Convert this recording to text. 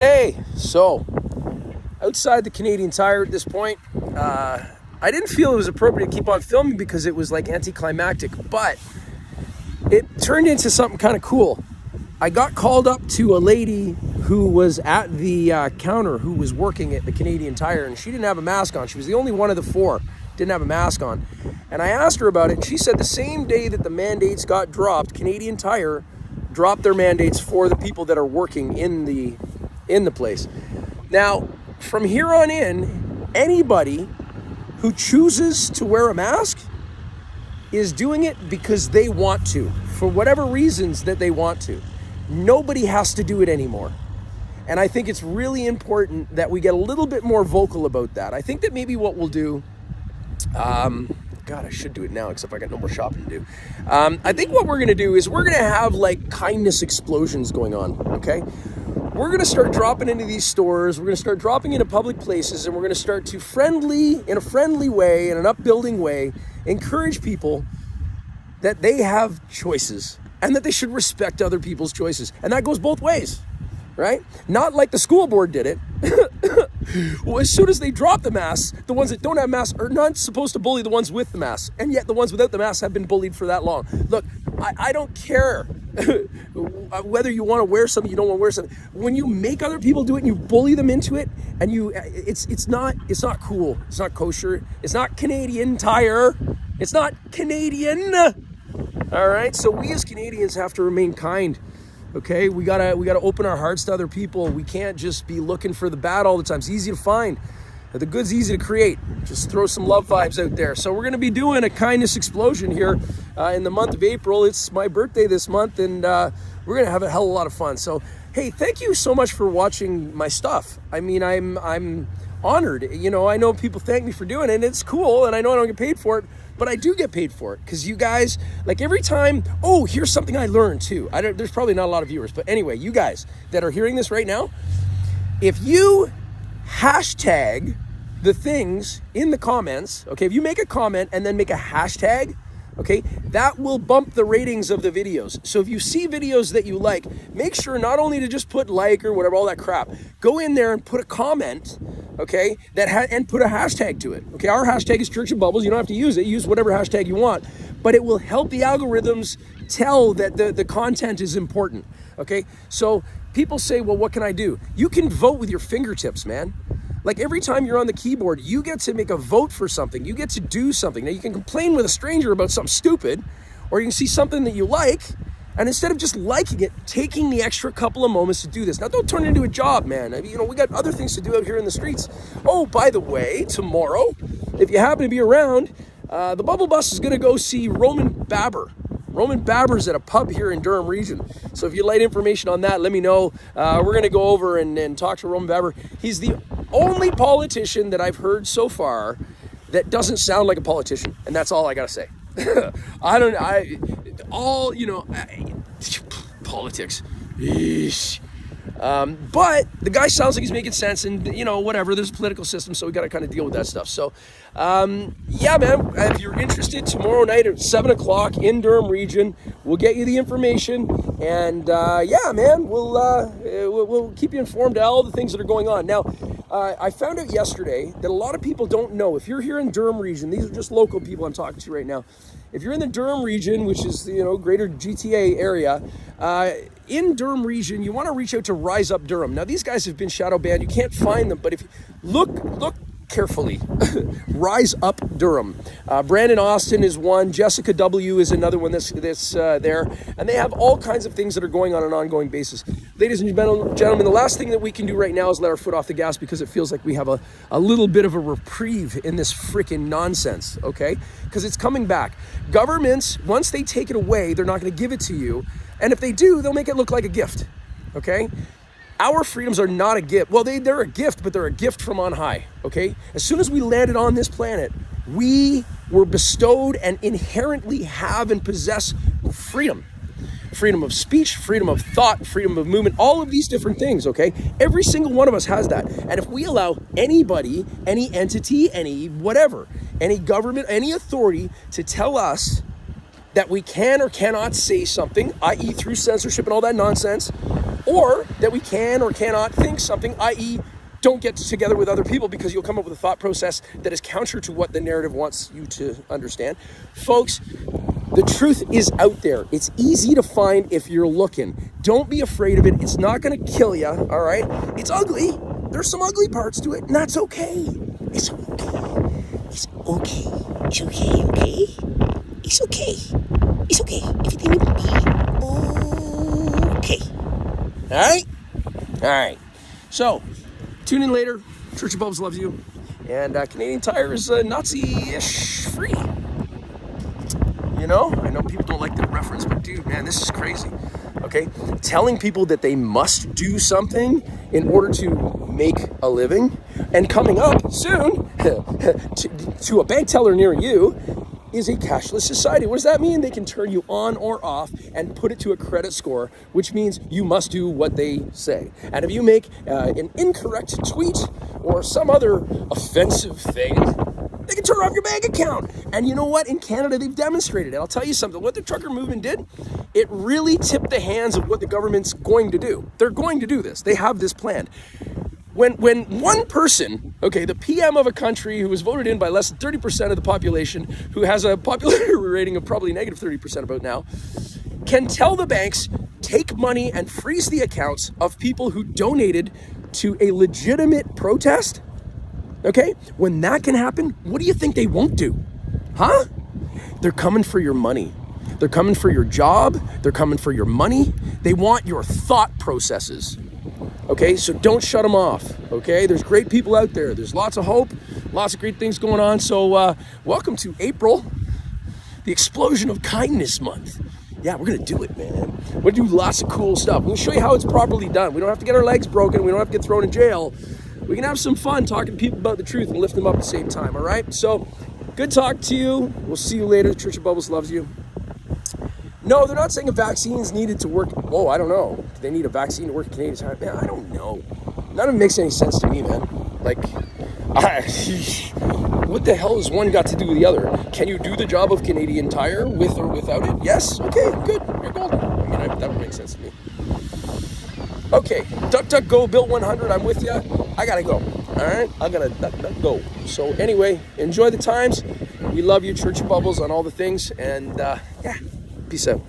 Hey, so outside the Canadian Tire at this point, I didn't feel it was appropriate to keep on filming because it was like anticlimactic, but it turned into something kind of cool. I got called up to a lady who was at the counter who was working at the Canadian Tire, and she didn't have a mask on. She was the only one of the four didn't have a mask on. And I asked her about it, and she said the same day that the mandates got dropped, Canadian Tire dropped their mandates for the people that are working in the place. Now, from here on in, anybody who chooses to wear a mask is doing it because they want to, for whatever reasons that they want to. Nobody has to do it anymore. And I think it's really important that we get a little bit more vocal about that. I think that maybe what we'll do, God, I should do it now, except I got no more shopping to do. I think what we're gonna do is we're gonna have like kindness explosions going on, okay? We're gonna start dropping into these stores, we're gonna start dropping into public places, and we're gonna start to in a friendly way, in an upbuilding way, encourage people that they have choices and that they should respect other people's choices. And that goes both ways, right? Not like the school board did it. Well, as soon as they drop the masks, the ones that don't have masks are not supposed to bully the ones with the masks. And yet the ones without the masks have been bullied for that long. Look, I don't care whether you want to wear something, you don't want to wear something. When you make other people do it and you bully them into it, and it's not cool. It's not kosher. It's not Canadian Tire. It's not Canadian. All right. So we as Canadians have to remain kind. Okay, we gotta open our hearts to other people. We can't just be looking for the bad all the time. It's easy to find. The good's easy to create. Just throw some love vibes out there. So we're gonna be doing a kindness explosion here in the month of April. It's my birthday this month, and we're gonna have a hell of a lot of fun. So hey, thank you so much for watching my stuff. I mean, I'm honored. You know, I know people thank me for doing it, and it's cool, and I know I don't get paid for it. But I do get paid for it because you guys, like every time, oh, here's something I learned too. There's probably not a lot of viewers, but anyway, you guys that are hearing this right now, if you hashtag the things in the comments, okay, if you make a comment and then make a hashtag, okay, that will bump the ratings of the videos. So if you see videos that you like, make sure not only to just put like or whatever, all that crap, go in there and put a comment, okay, and put a hashtag to it. Okay, our hashtag is Church of Bubbles. You don't have to use it. Use whatever hashtag you want, but it will help the algorithms tell that the content is important. Okay, so people say, well, what can I do? You can vote with your fingertips, man. Like every time you're on the keyboard, you get to make a vote for something. You get to do something. Now you can complain with a stranger about something stupid, or you can see something that you like, and instead of just liking it, taking the extra couple of moments to do this. Now don't turn it into a job, man. I mean, you know, we got other things to do out here in the streets. Oh, by the way, tomorrow, if you happen to be around, the Bubble Bus is gonna go see Roman Baber. Roman Baber's at a pub here in Durham region. So if you'd like information on that, let me know. We're gonna go over and talk to Roman Baber. He's the only politician that I've heard so far that doesn't sound like a politician. And that's all I gotta say. Politics. Eesh. But the guy sounds like he's making sense, and you know, whatever, there's a political system, so we got to kind of deal with that stuff. So yeah, man, if you're interested, tomorrow night at 7 o'clock in Durham region, we'll get you the information, and yeah, man, we'll keep you informed of all the things that are going on. Now, I found out yesterday that a lot of people don't know. If you're here in Durham region, these are just local people I'm talking to right now. If you're in the Durham region, which is, you know, greater GTA area, in Durham region, you want to reach out to Rise Up Durham. Now, these guys have been shadow banned. You can't find them, but if you look carefully, Rise Up Durham. Brandon Austin is one. Jessica W is another one that's there. And they have all kinds of things that are going on an ongoing basis. Ladies and gentlemen, the last thing that we can do right now is let our foot off the gas because it feels like we have a little bit of a reprieve in this freaking nonsense, okay? Because it's coming back. Governments, once they take it away, they're not going to give it to you. And if they do, they'll make it look like a gift, okay? Our freedoms are not a gift. Well, they're a gift, but they're a gift from on high, okay? As soon as we landed on this planet, we were bestowed and inherently have and possess freedom. Freedom of speech, freedom of thought, freedom of movement, all of these different things, okay? Every single one of us has that. And if we allow anybody, any entity, any whatever, any government, any authority to tell us that we can or cannot say something, i.e. through censorship and all that nonsense, or that we can or cannot think something, i.e., don't get together with other people because you'll come up with a thought process that is counter to what the narrative wants you to understand. Folks, the truth is out there. It's easy to find if you're looking. Don't be afraid of it. It's not going to kill you, all right? It's ugly. There's some ugly parts to it, and that's okay. It's okay. It's okay. It's okay, okay? It's okay. It's okay. Everything will be okay. All right? All right. So, tune in later. Church of Bubbles loves you. And Canadian Tire is Nazi-ish free. You know? I know people don't like the reference, but dude, man, this is crazy. Okay? Telling people that they must do something in order to make a living, and coming up soon to a bank teller near you, is a cashless society. What does that mean? They can turn you on or off and put it to a credit score, which means you must do what they say. And if you make an incorrect tweet or some other offensive thing, they can turn off your bank account. And you know what? In Canada, they've demonstrated it. I'll tell you something. What the trucker movement did, it really tipped the hands of what the government's going to do. They're going to do this. They have this planned. When one person, okay, the PM of a country who was voted in by less than 30% of the population, who has a popularity rating of probably negative 30% about now, can tell the banks, take money and freeze the accounts of people who donated to a legitimate protest, okay? When that can happen, what do you think they won't do? Huh? They're coming for your money. They're coming for your job. They're coming for your money. They want your thought processes. Okay, so don't shut them off, okay? There's great people out there. There's lots of hope, lots of great things going on. So welcome to April, the Explosion of Kindness Month. Yeah, we're gonna do it, man. We're gonna do lots of cool stuff. We'll show you how it's properly done. We don't have to get our legs broken. We don't have to get thrown in jail. We can have some fun talking to people about the truth and lift them up at the same time, all right? So good talk to you. We'll see you later. The Church of Bubbles loves you. No, they're not saying a vaccine is needed to work. Oh, I don't know. Do they need a vaccine to work in Canadian Tire? Man, I don't know. None of it makes any sense to me, man. Like, what the hell has one got to do with the other? Can you do the job of Canadian Tire with or without it? Yes? Okay, good. You're golden. I mean, that would make sense to me. Okay, DuckDuckGo, Built 100, I'm with you. I gotta go. All right? I gotta go. So anyway, enjoy the times. We love you, Church of Bubbles, on all the things. And yeah. Peace out.